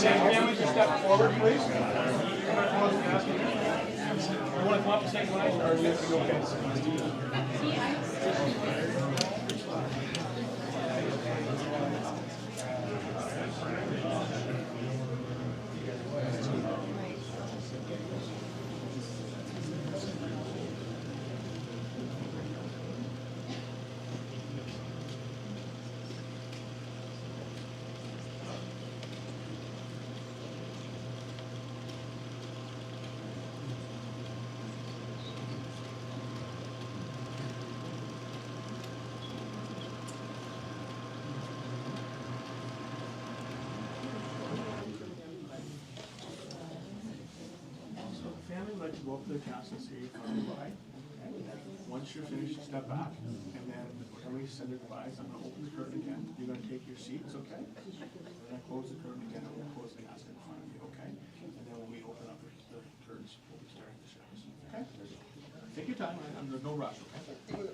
Family, just step forward, please. You want to come up and say goodnight, or do you have to go get like to go up to the cast and say goodbye. Once you're finished, step back, and then when we send it goodbyes, I'm going to open the curtain again. You're going to take your seats, okay? And then I close the curtain again, and we'll close the casket in front of you, okay? And then when we open up the curtains, we'll be starting the shows, okay? Take your time. There's no rush, okay?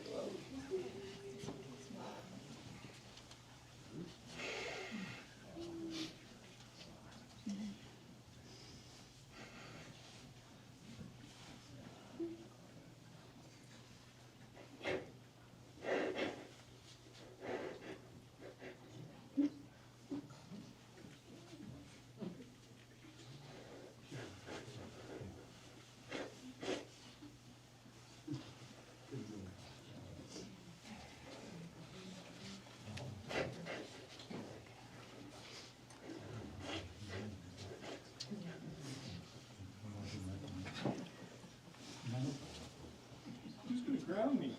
Who's going to ground me?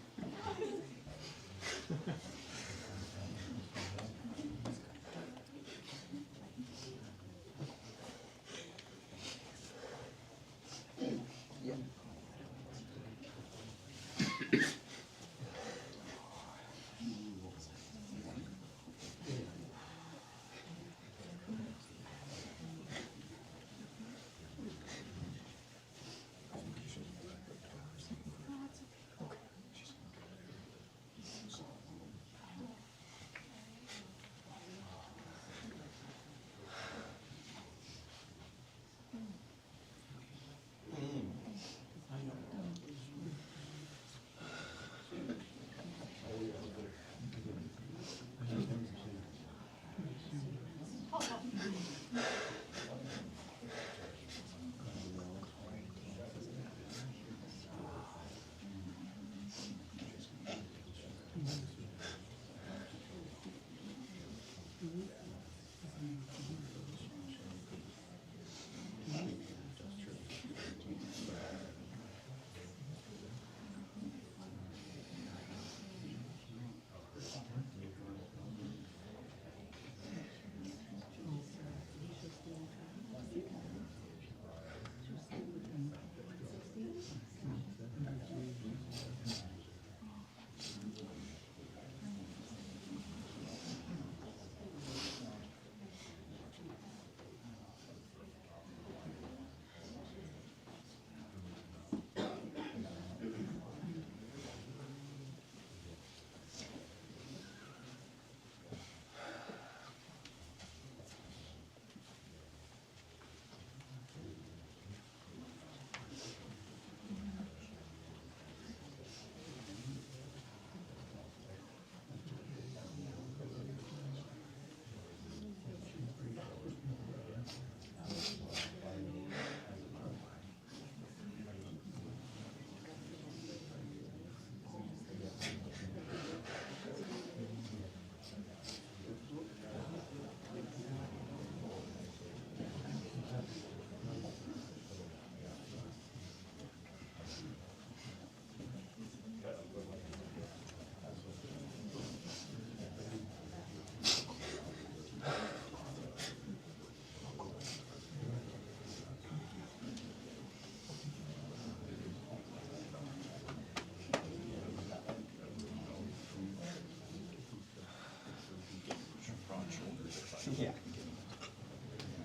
Yeah.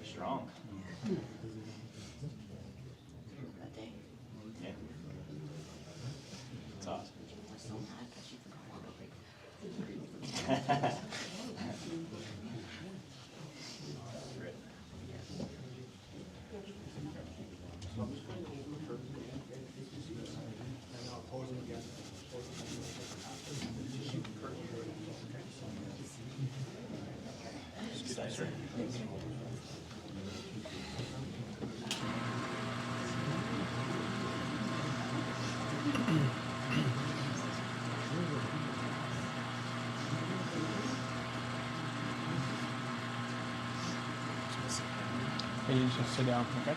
Strong. Yeah. It's awesome. sir. Hey, you just sit down, okay?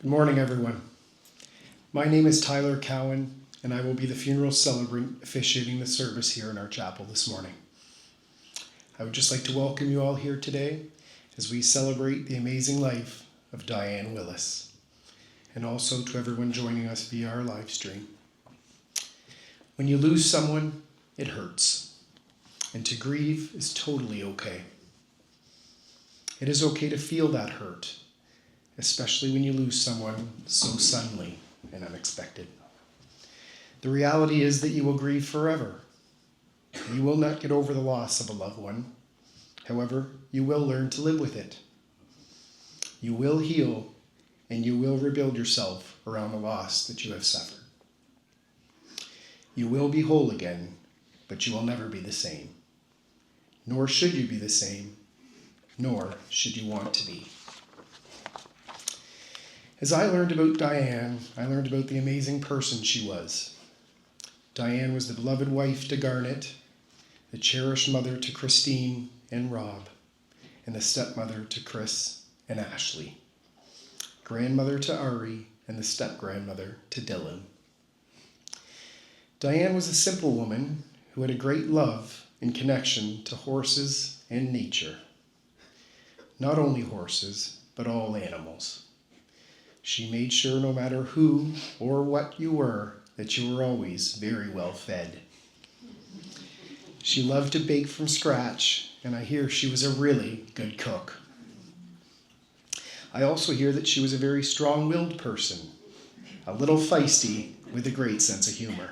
Good morning, everyone. My name is Tyler Cowan, and I will be the funeral celebrant officiating the service here in our chapel this morning. I would just like to welcome you all here today as we celebrate the amazing life of Dianne Willis, and also to everyone joining us via our live stream. When you lose someone, it hurts, and to grieve is totally okay. It is okay to feel that hurt, especially when you lose someone so suddenly and unexpected. The reality is that you will grieve forever. You will not get over the loss of a loved one. However, you will learn to live with it. You will heal, and you will rebuild yourself around the loss that you have suffered. You will be whole again, but you will never be the same. Nor should you be the same, nor should you want to be. As I learned about Dianne, I learned about the amazing person she was. Dianne was the beloved wife to Garnet, the cherished mother to Christine and Rob, and the stepmother to Cris and Ashlee, grandmother to Ari, and the step-grandmother to Dylan. Dianne was a simple woman who had a great love and connection to horses and nature. Not only horses, but all animals. She made sure no matter who or what you were, that you were always very well fed. She loved to bake from scratch, and I hear she was a really good cook. I also hear that she was a very strong-willed person, a little feisty with a great sense of humor.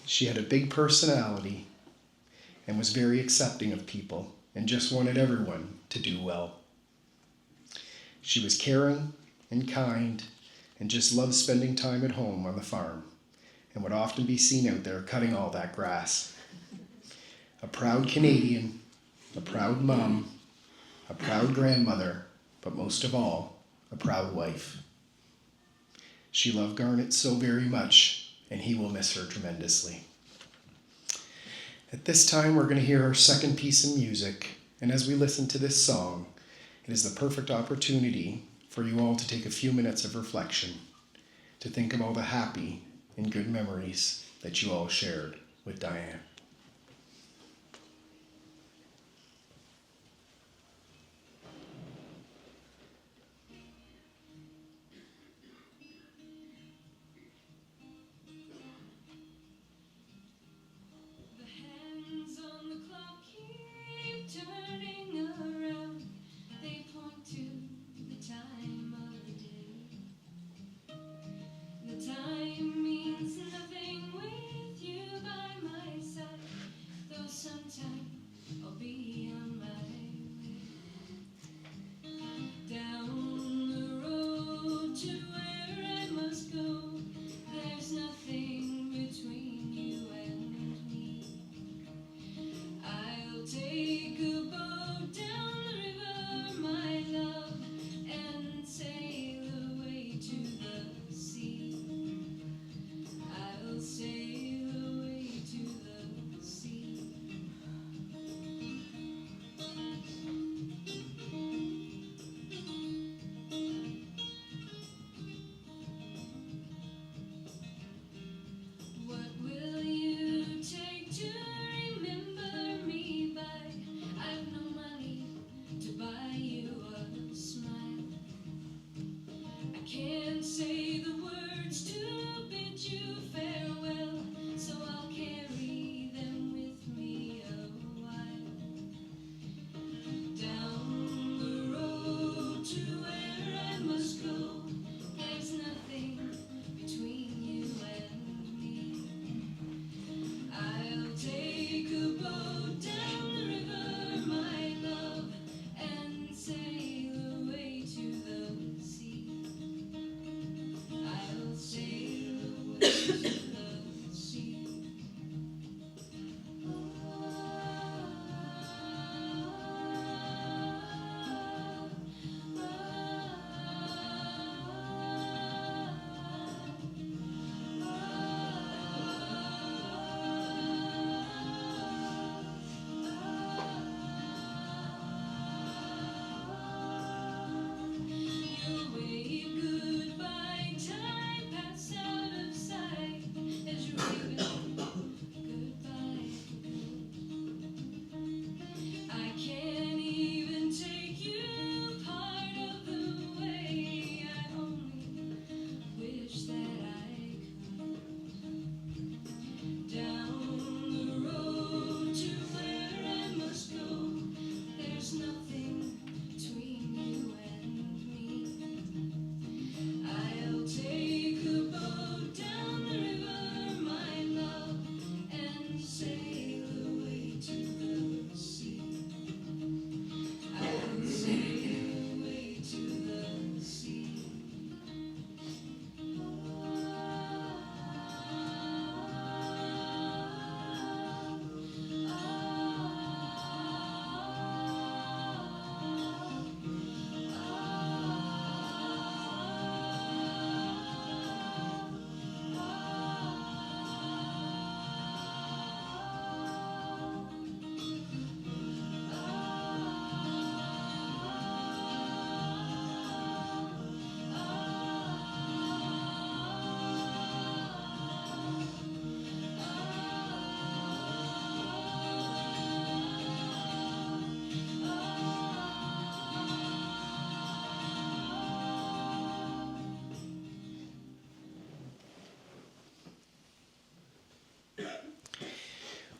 She had a big personality and was very accepting of people and just wanted everyone to do well. She was caring and kind and just loved spending time at home on the farm and would often be seen out there cutting all that grass. A proud Canadian, a proud mom, a proud grandmother, but most of all, a proud wife. She loved Garnet so very much, and he will miss her tremendously. At this time, we're going to hear our second piece of music, and as we listen to this song, it is the perfect opportunity for you all to take a few minutes of reflection, to think of all the happy and good memories that you all shared with Dianne. Time means nothing with you by my side.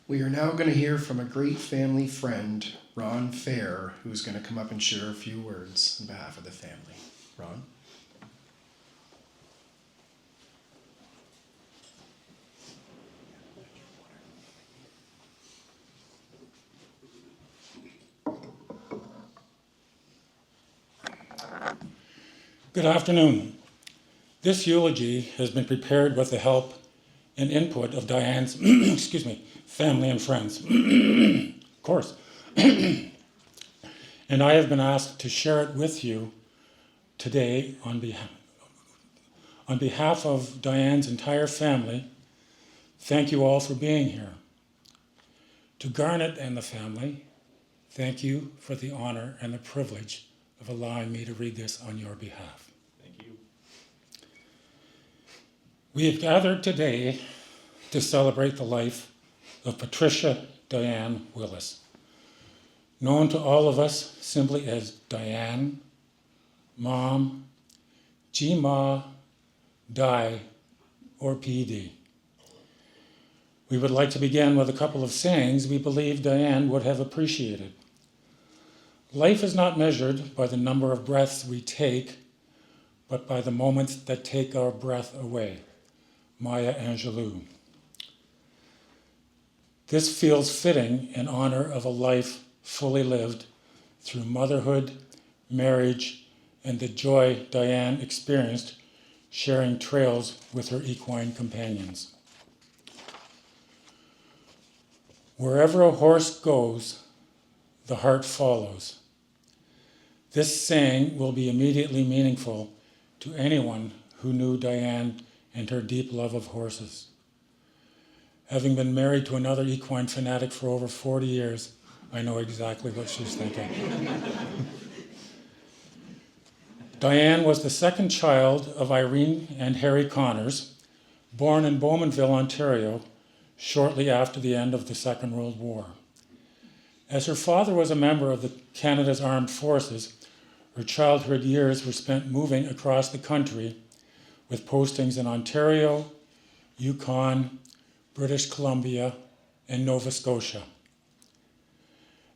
We are now going to hear from a great family friend, Ron Fair, who's going to come up and share a few words on behalf of the family. Ron? Good afternoon. This eulogy has been prepared with the help and input of Dianne's family and friends. Of course. And I have been asked to share it with you today on behalf of Dianne's entire family. Thank you all for being here. To Garnet and the family, thank you for the honor and the privilege of allowing me to read this on your behalf. We have gathered today to celebrate the life of Patricia Dianne Willis, known to all of us simply as Dianne, Mom, G-Ma, Di, or PD. We would like to begin with a couple of sayings we believe Dianne would have appreciated. Life is not measured by the number of breaths we take, but by the moments that take our breath away. Maya Angelou. This feels fitting in honor of a life fully lived through motherhood, marriage, and the joy Dianne experienced sharing trails with her equine companions. Wherever a horse goes, the heart follows. This saying will be immediately meaningful to anyone who knew Dianne and her deep love of horses. Having been married to another equine fanatic for over 40 years, I know exactly what she's thinking. Dianne was the second child of Irene and Harry Connors, born in Bowmanville, Ontario, shortly after the end of the Second World War. As her father was a member of Canada's Armed Forces, her childhood years were spent moving across the country with postings in Ontario, Yukon, British Columbia, and Nova Scotia.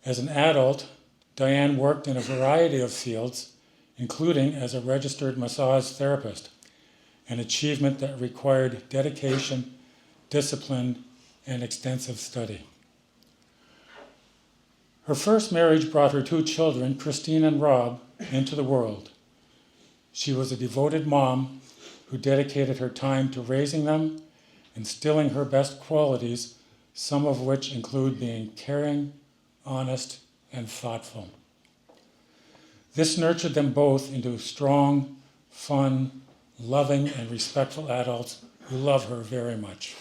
As an adult, Dianne worked in a variety of fields, including as a registered massage therapist, an achievement that required dedication, discipline, and extensive study. Her first marriage brought her 2 children, Christine and Rob, into the world. She was a devoted mom who dedicated her time to raising them, instilling her best qualities, some of which include being caring, honest, and thoughtful. This nurtured them both into strong, fun, loving, and respectful adults who love her very much.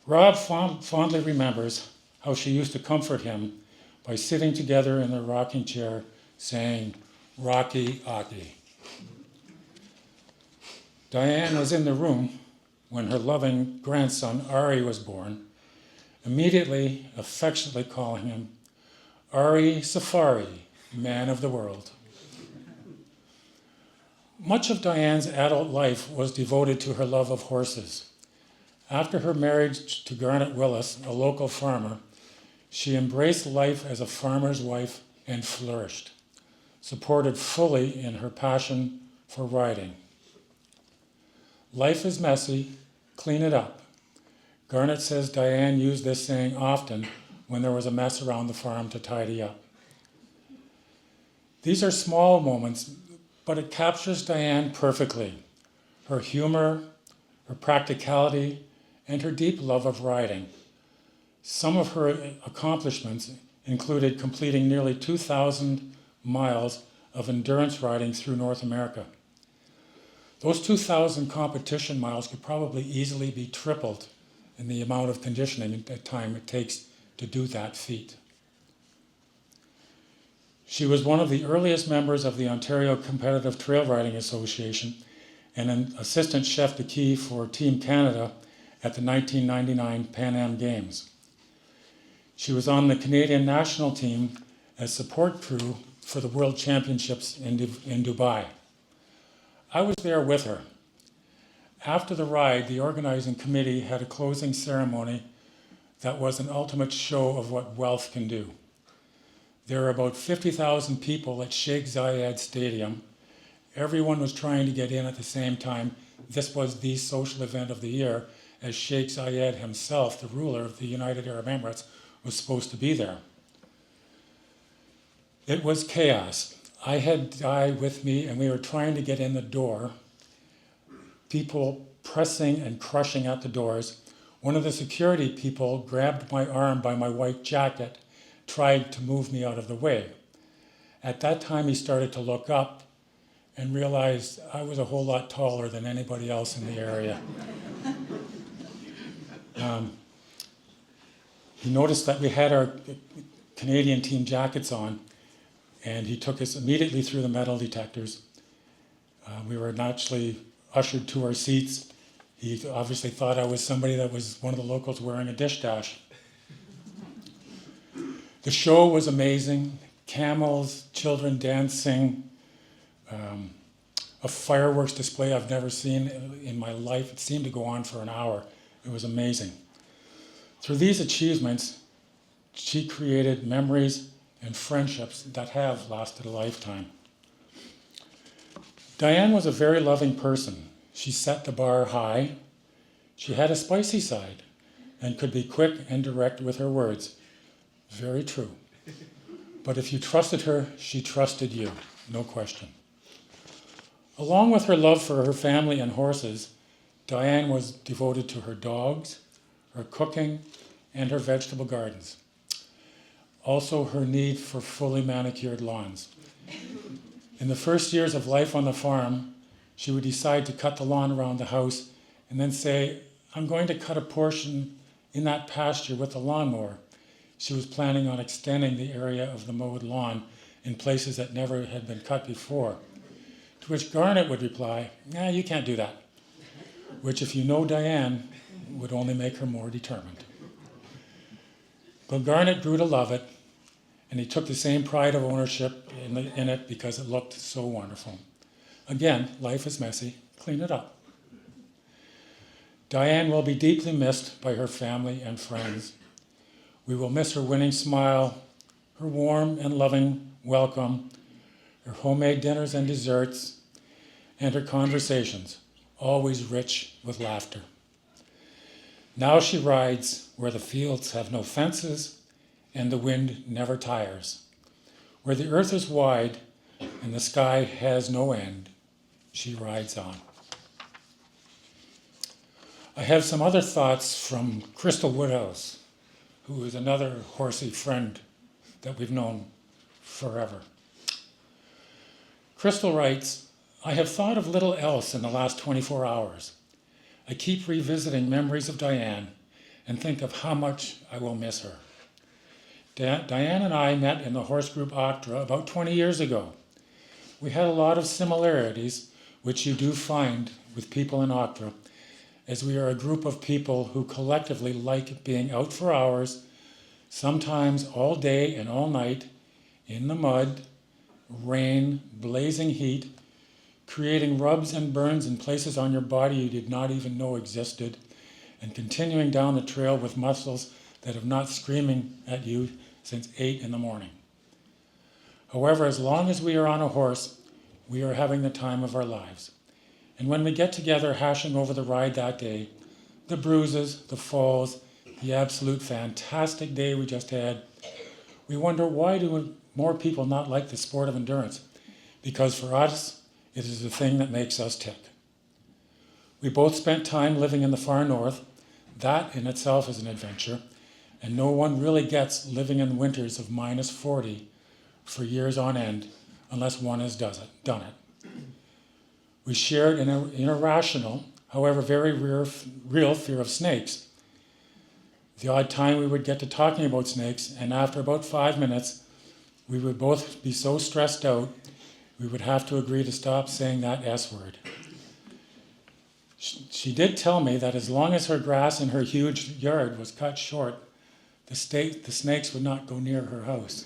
Rob fondly remembers how she used to comfort him by sitting together in their rocking chair saying, "Rocky, Aki." Dianne was in the room when her loving grandson, Ari, was born, immediately affectionately calling him Ari Safari, man of the world. Much of Dianne's adult life was devoted to her love of horses. After her marriage to Garnet Willis, a local farmer, she embraced life as a farmer's wife and flourished, supported fully in her passion for riding. Life is messy, clean it up. Garnet says Dianne used this saying often when there was a mess around the farm to tidy up. These are small moments, but it captures Dianne perfectly. Her humor, her practicality, and her deep love of riding. Some of her accomplishments included completing nearly 2,000 miles of endurance riding through North America. Those 2,000 competition miles could probably easily be tripled in the amount of conditioning at time it takes to do that feat. She was one of the earliest members of the Ontario Competitive Trail Riding Association and an assistant chef de quay for Team Canada at the 1999 Pan Am Games. She was on the Canadian national team as support crew for the World Championships in Dubai. I was there with her. After the ride, the organizing committee had a closing ceremony that was an ultimate show of what wealth can do. There were about 50,000 people at Sheikh Zayed Stadium. Everyone was trying to get in at the same time. This was the social event of the year, as Sheikh Zayed himself, the ruler of the United Arab Emirates, was supposed to be there. It was chaos. I had Di with me, and we were trying to get in the door. People pressing and crushing at the doors. One of the security people grabbed my arm by my white jacket, tried to move me out of the way. At that time, he started to look up and realized I was a whole lot taller than anybody else in the area. He noticed that we had our Canadian team jackets on, and he took us immediately through the metal detectors. We were naturally ushered to our seats. He obviously thought I was somebody that was one of the locals wearing a dish dash. The show was amazing. Camels, children dancing, a fireworks display I've never seen in my life. It seemed to go on for an hour. It was amazing. Through these achievements, she created memories and friendships that have lasted a lifetime. Dianne was a very loving person. She set the bar high. She had a spicy side and could be quick and direct with her words. Very true. But if you trusted her, she trusted you, no question. Along with her love for her family and horses, Dianne was devoted to her dogs, her cooking, and her vegetable gardens. Also, her need for fully manicured lawns. In the first years of life on the farm, she would decide to cut the lawn around the house and then say, I'm going to cut a portion in that pasture with the lawnmower. She was planning on extending the area of the mowed lawn in places that never had been cut before. To which Garnet would reply, nah, you can't do that. Which, if you know Dianne, would only make her more determined. But Garnet grew to love it, and he took the same pride of ownership in it because it looked so wonderful. Again, life is messy. Clean it up. Dianne will be deeply missed by her family and friends. We will miss her winning smile, her warm and loving welcome, her homemade dinners and desserts, and her conversations, always rich with laughter. Now she rides where the fields have no fences and the wind never tires, where the earth is wide and the sky has no end. She rides on. I have some other thoughts from Crystal Woodhouse, who is another horsey friend that we've known forever. Crystal writes, I have thought of little else in the last 24 hours. I keep revisiting memories of Dianne and think of how much I will miss her. Dianne and I met in the horse group Octra about 20 years ago. We had a lot of similarities, which you do find with people in Octra, as we are a group of people who collectively like being out for hours, sometimes all day and all night, in the mud, rain, blazing heat, creating rubs and burns in places on your body you did not even know existed, and continuing down the trail with muscles that have not screaming at you since 8 in the morning. However, as long as we are on a horse, we are having the time of our lives. And when we get together hashing over the ride that day, the bruises, the falls, the absolute fantastic day we just had, we wonder, why do more people not like the sport of endurance? Because for us, it is the thing that makes us tick. We both spent time living in the far north. That in itself is an adventure, and no one really gets living in winters of -40 for years on end unless one has done it. We shared an irrational, however very real fear of snakes. The odd time we would get to talking about snakes, and after about 5 minutes, we would both be so stressed out, we would have to agree to stop saying that S word. She did tell me that as long as her grass in her huge yard was cut short, the snakes would not go near her house.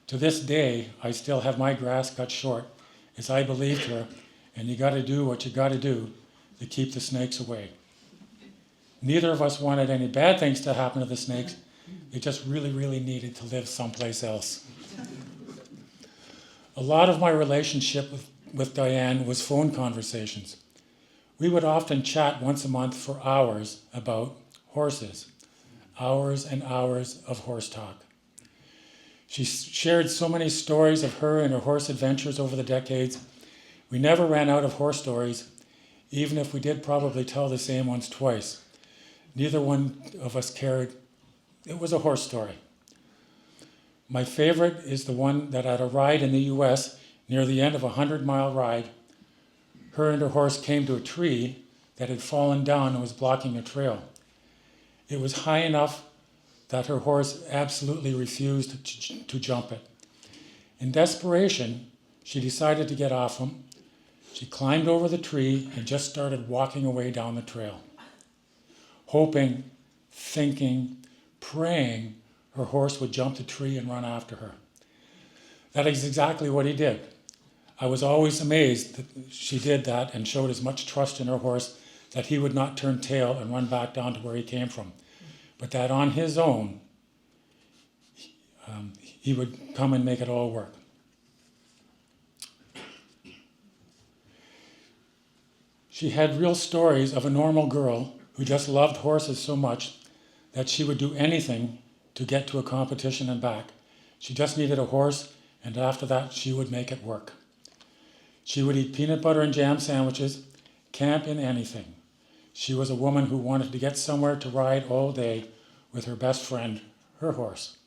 To this day, I still have my grass cut short, as I believed her, and you got to do what you got to do to keep the snakes away. Neither of us wanted any bad things to happen to the snakes. They just really, really needed to live someplace else. A lot of my relationship with Dianne was phone conversations. We would often chat once a month for hours about horses. Hours and hours of horse talk. She shared so many stories of her and her horse adventures over the decades. We never ran out of horse stories, even if we did probably tell the same ones twice. Neither one of us cared. It was a horse story. My favorite is the one that at a ride in the US, near the end of a 100-mile ride, her and her horse came to a tree that had fallen down and was blocking a trail. It was high enough that her horse absolutely refused to jump it. In desperation, she decided to get off him. She climbed over the tree and just started walking away down the trail, hoping, thinking, praying her horse would jump the tree and run after her. That is exactly what he did. I was always amazed that she did that and showed as much trust in her horse that he would not turn tail and run back down to where he came from, but that on his own, he would come and make it all work. She had real stories of a normal girl who just loved horses so much that she would do anything to get to a competition and back. She just needed a horse, and after that, she would make it work. She would eat peanut butter and jam sandwiches, camp in anything. She was a woman who wanted to get somewhere to ride all day with her best friend, her horse.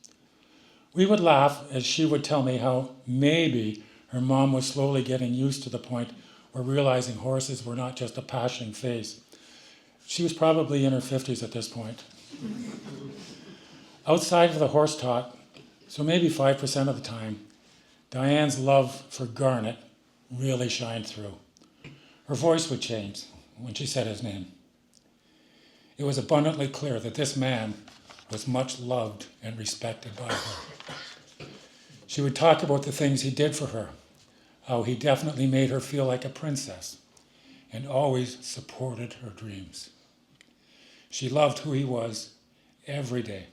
We would laugh as she would tell me how maybe her mom was slowly getting used to the point where realizing horses were not just a passing phase. She was probably in her 50s at this point. Outside of the horse talk, so maybe 5% of the time, Dianne's love for Garnet really shined through. Her voice would change when she said his name. It was abundantly clear that this man was much loved and respected by her. She would talk about the things he did for her, how he definitely made her feel like a princess and always supported her dreams. She loved who he was every day.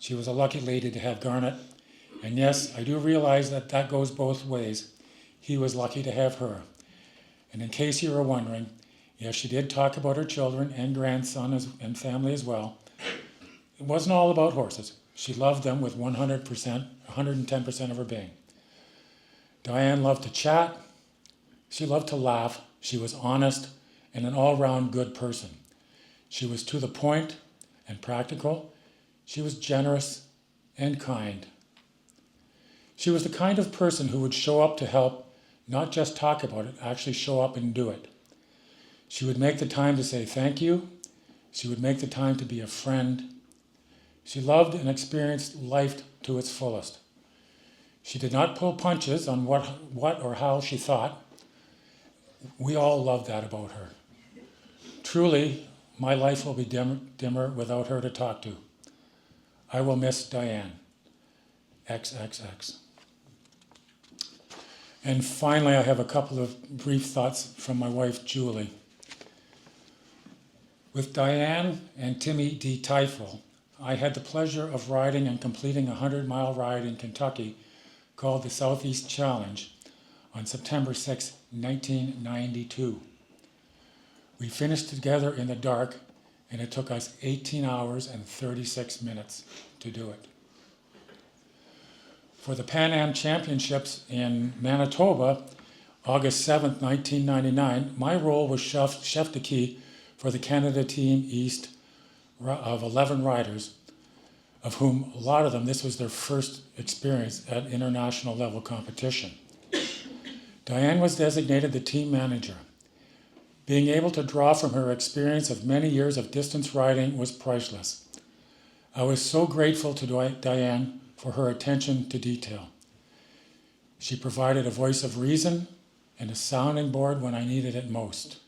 She was a lucky lady to have Garnet, and yes, I do realize that that goes both ways. He was lucky to have her. And in case you were wondering, yes, she did talk about her children and grandson and family as well. It wasn't all about horses. She loved them with 100%, 110% of her being. Dianne loved to chat. She loved to laugh. She was honest and an all-round good person. She was to the point and practical. She was generous and kind. She was the kind of person who would show up to help, not just talk about it, actually show up and do it. She would make the time to say thank you. She would make the time to be a friend. She loved and experienced life to its fullest. She did not pull punches on what or how she thought. We all loved that about her. Truly, my life will be dimmer without her to talk to. I will miss Dianne. XXX. And finally, I have a couple of brief thoughts from my wife, Julie. With Dianne and Timmy D. Teifel, I had the pleasure of riding and completing a 100-mile ride in Kentucky called the Southeast Challenge on September 6, 1992. We finished together in the dark, and it took us 18 hours and 36 minutes to do it. For the Pan Am Championships in Manitoba, August 7th, 1999, my role was chef de quay for the Canada Team East of 11 riders, of whom a lot of them, this was their first experience at international level competition. Dianne was designated the team manager. Being able to draw from her experience of many years of distance riding was priceless. I was so grateful to Dianne for her attention to detail. She provided a voice of reason and a sounding board when I needed it most.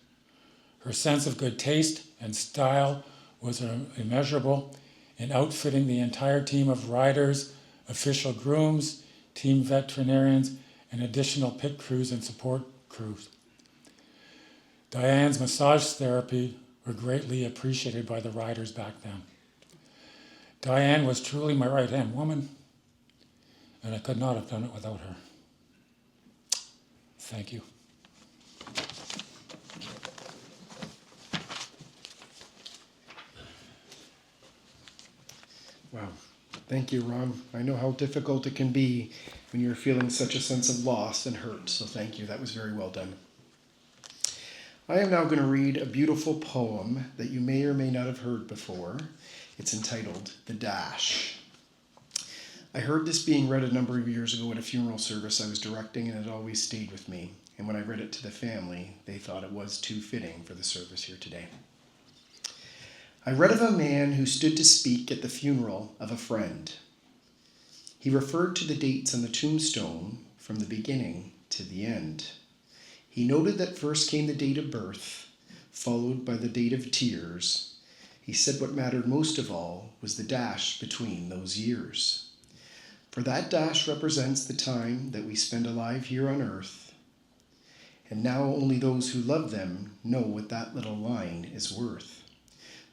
Her sense of good taste and style was immeasurable in outfitting the entire team of riders, official grooms, team veterinarians, and additional pit crews and support crews. Dianne's massage therapy were greatly appreciated by the riders back then. Dianne was truly my right-hand woman, and I could not have done it without her. Thank you. Wow. Thank you, Ron. I know how difficult it can be when you're feeling such a sense of loss and hurt, so thank you. That was very well done. I am now going to read a beautiful poem that you may or may not have heard before. It's entitled The Dash. I heard this being read a number of years ago at a funeral service I was directing, and it always stayed with me. And when I read it to the family, they thought it was too fitting for the service here today. I read of a man who stood to speak at the funeral of a friend. He referred to the dates on the tombstone from the beginning to the end. He noted that first came the date of birth, followed by the date of tears. He said what mattered most of all was the dash between those years. For that dash represents the time that we spend alive here on earth. And now only those who love them know what that little line is worth.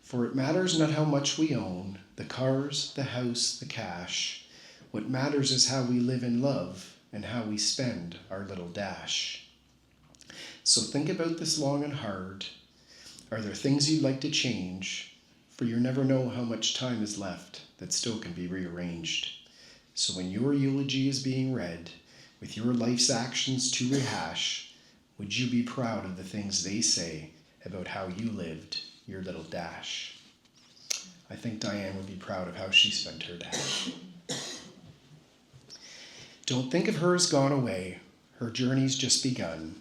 For it matters not how much we own, the cars, the house, the cash. What matters is how we live in love and how we spend our little dash. So think about this long and hard. Are there things you'd like to change? For you never know how much time is left that still can be rearranged. So when your eulogy is being read, with your life's actions to rehash, would you be proud of the things they say about how you lived your little dash? I think Dianne would be proud of how she spent her dash. Don't think of her as gone away. Her journey's just begun.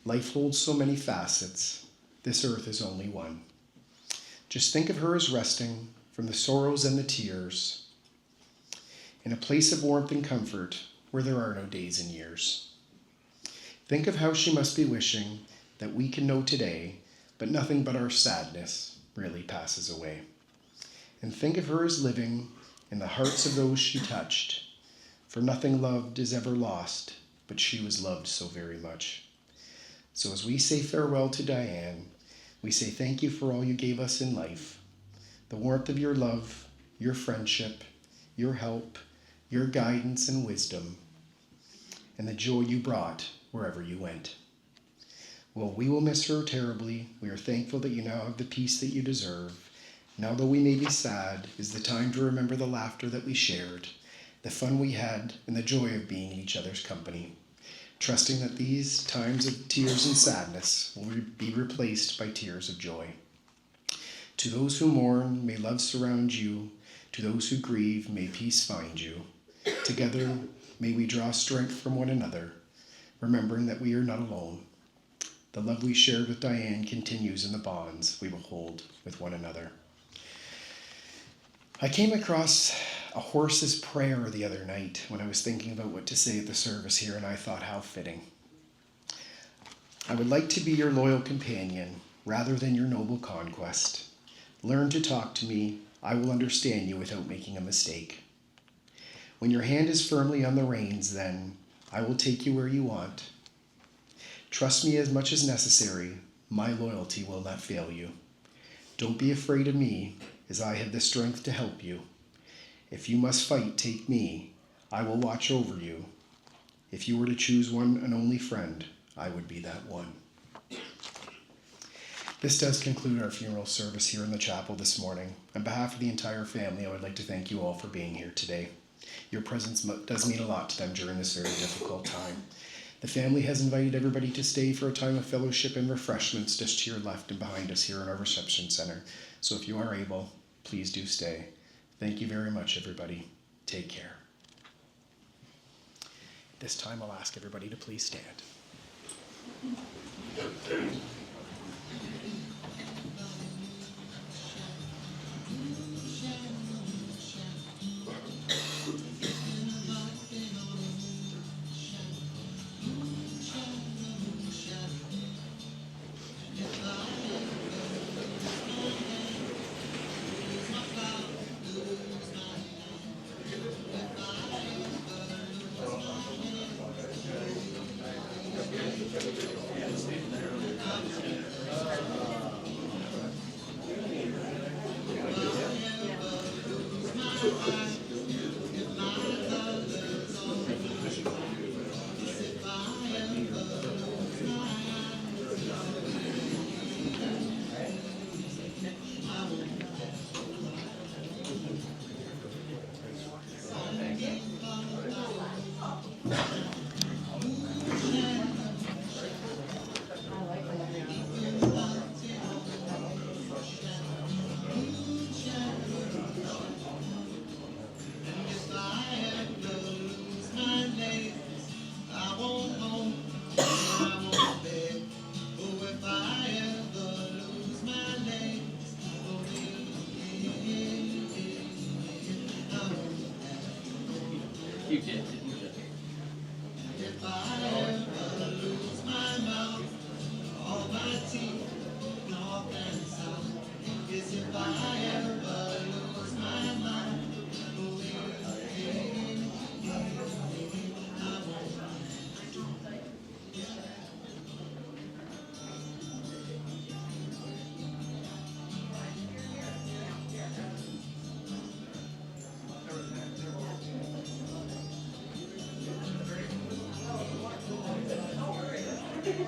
Life holds so many facets. This earth is only one. Just think of her as resting from the sorrows and the tears, in a place of warmth and comfort where there are no days and years. Think of how she must be wishing that we can know today, but nothing but our sadness really passes away. And think of her as living in the hearts of those she touched, for nothing loved is ever lost, but she was loved so very much. So as we say farewell to Dianne, we say thank you for all you gave us in life, the warmth of your love, your friendship, your help, your guidance and wisdom, and the joy you brought wherever you went. Well, we will miss her terribly. We are thankful that you now have the peace that you deserve. Now, though we may be sad, is the time to remember the laughter that we shared, the fun we had, and the joy of being in each other's company, trusting that these times of tears and sadness will be replaced by tears of joy. To those who mourn, may love surround you. To those who grieve, may peace find you. Together, may we draw strength from one another, remembering that we are not alone. The love we shared with Dianne continues in the bonds we will hold with one another. I came across a horse's prayer the other night when I was thinking about what to say at the service here, and I thought, how fitting. I would like to be your loyal companion rather than your noble conquest. Learn to talk to me. I will understand you without making a mistake. When your hand is firmly on the reins, then I will take you where you want. Trust me as much as necessary. My loyalty will not fail you. Don't be afraid of me, as I have the strength to help you. If you must fight, take me. I will watch over you. If you were to choose one and only friend, I would be that one. This does conclude our funeral service here in the chapel this morning. On behalf of the entire family, I would like to thank you all for being here today. Your presence does mean a lot to them during this very difficult time. The family has invited everybody to stay for a time of fellowship and refreshments just to your left and behind us here in our reception center. So if you are able, please do stay. Thank you very much, everybody. Take care. This time I'll ask everybody to please stand.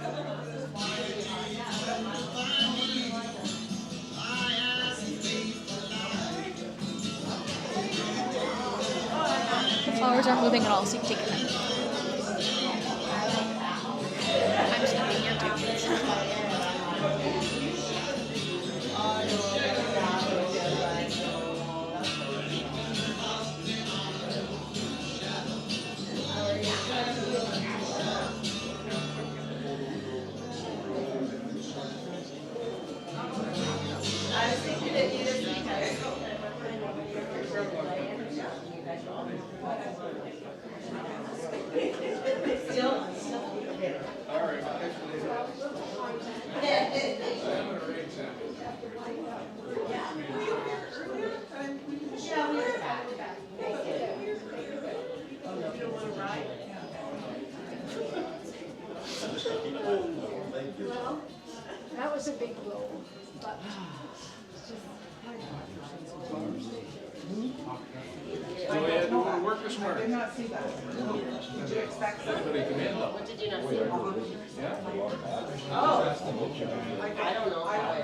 The flowers aren't moving at all, so you can take your time. I'm just gonna be here too. Well, that was a big blow, but So we had to work this morning. Did not see that. Did you expect that? Everybody come in though. What did you not see? Yeah? Oh. I don't know. I got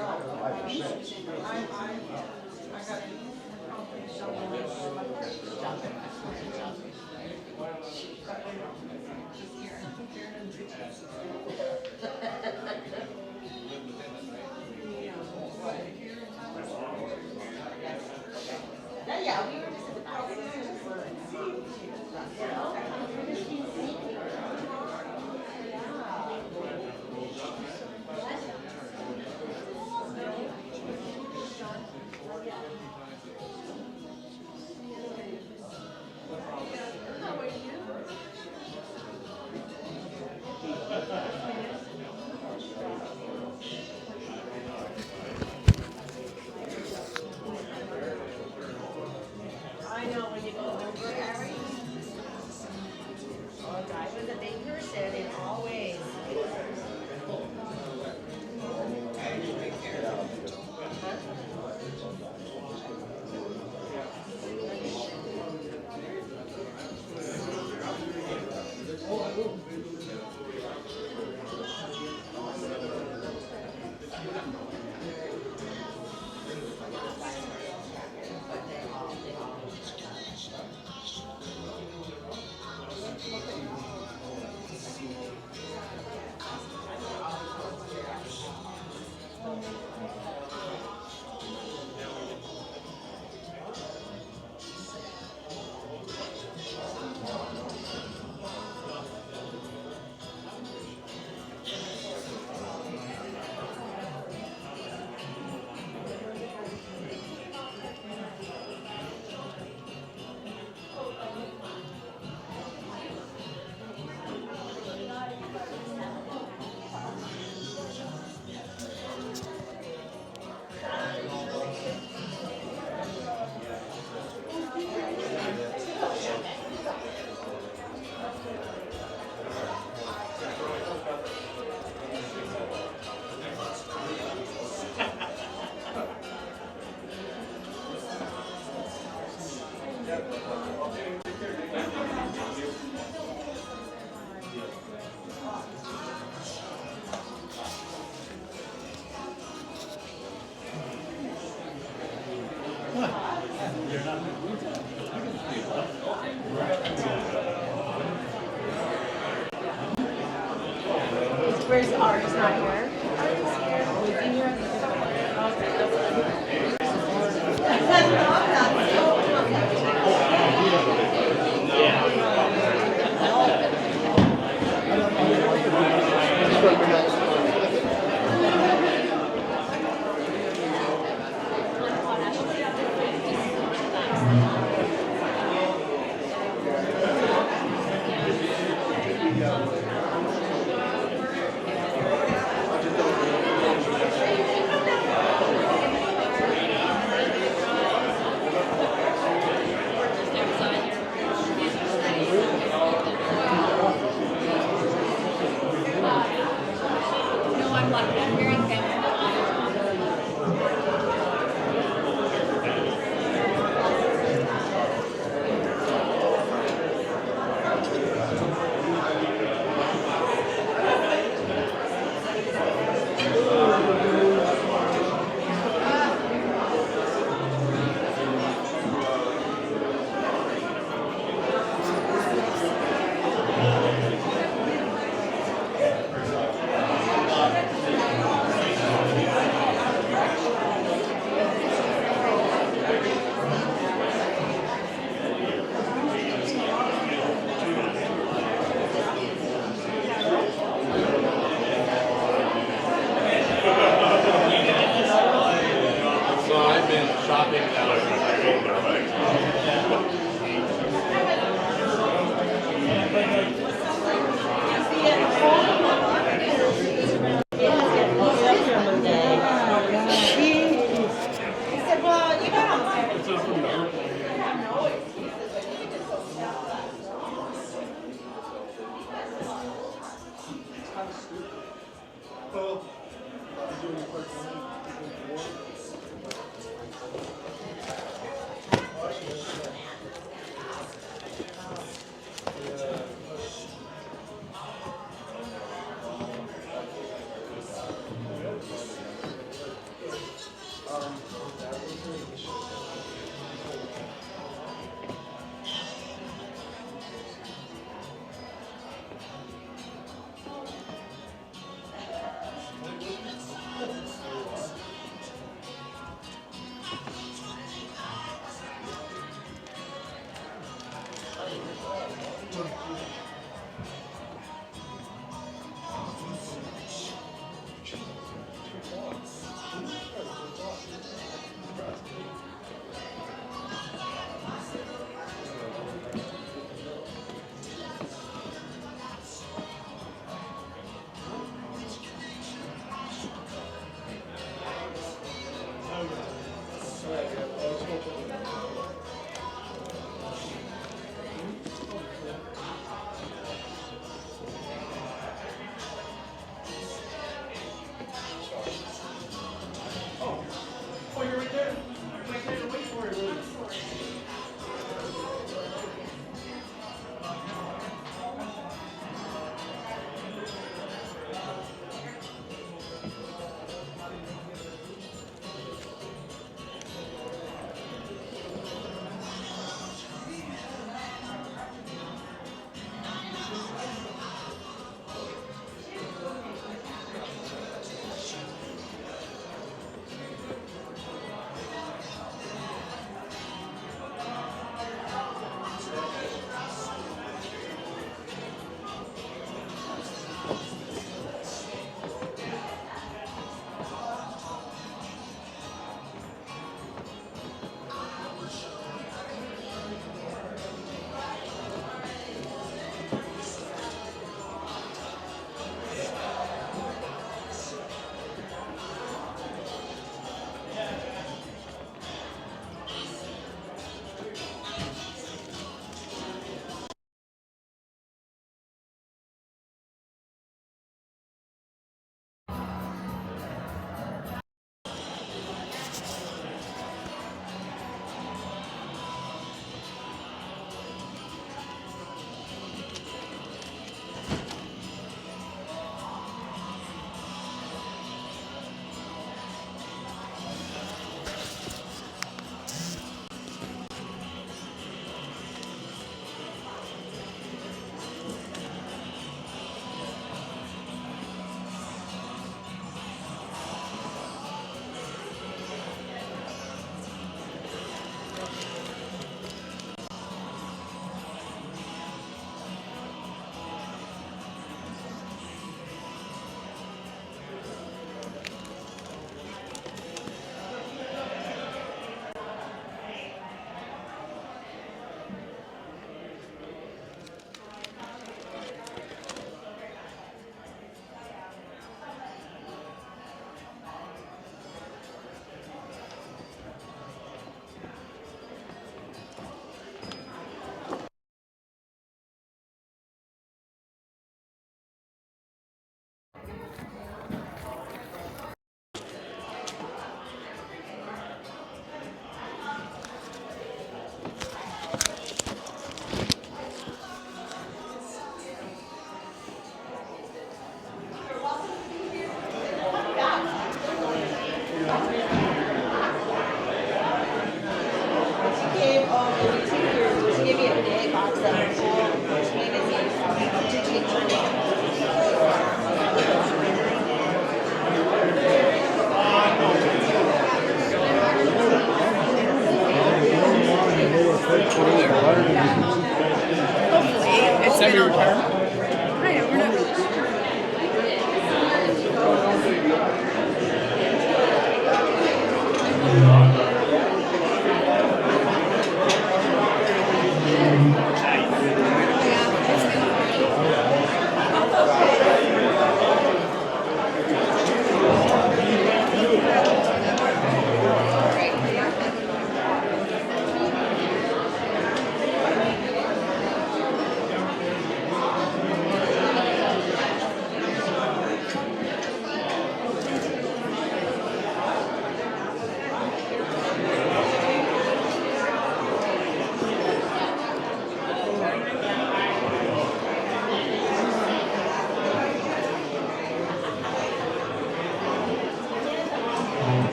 Yeah, we were just in the back. I know when you go over, Harry. Oh, I was a big person in all ways. where's Art? He's not here. Art is here. He's in here.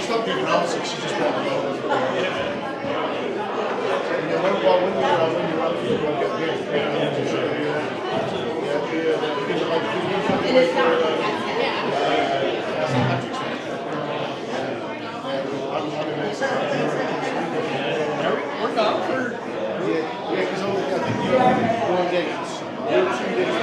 stopped being around, so she just walked over. Well, when you're up, you don't get big. It is not like that. We're not for. Yeah, because I think you're going days. You're 2 days.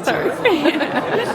Sorry.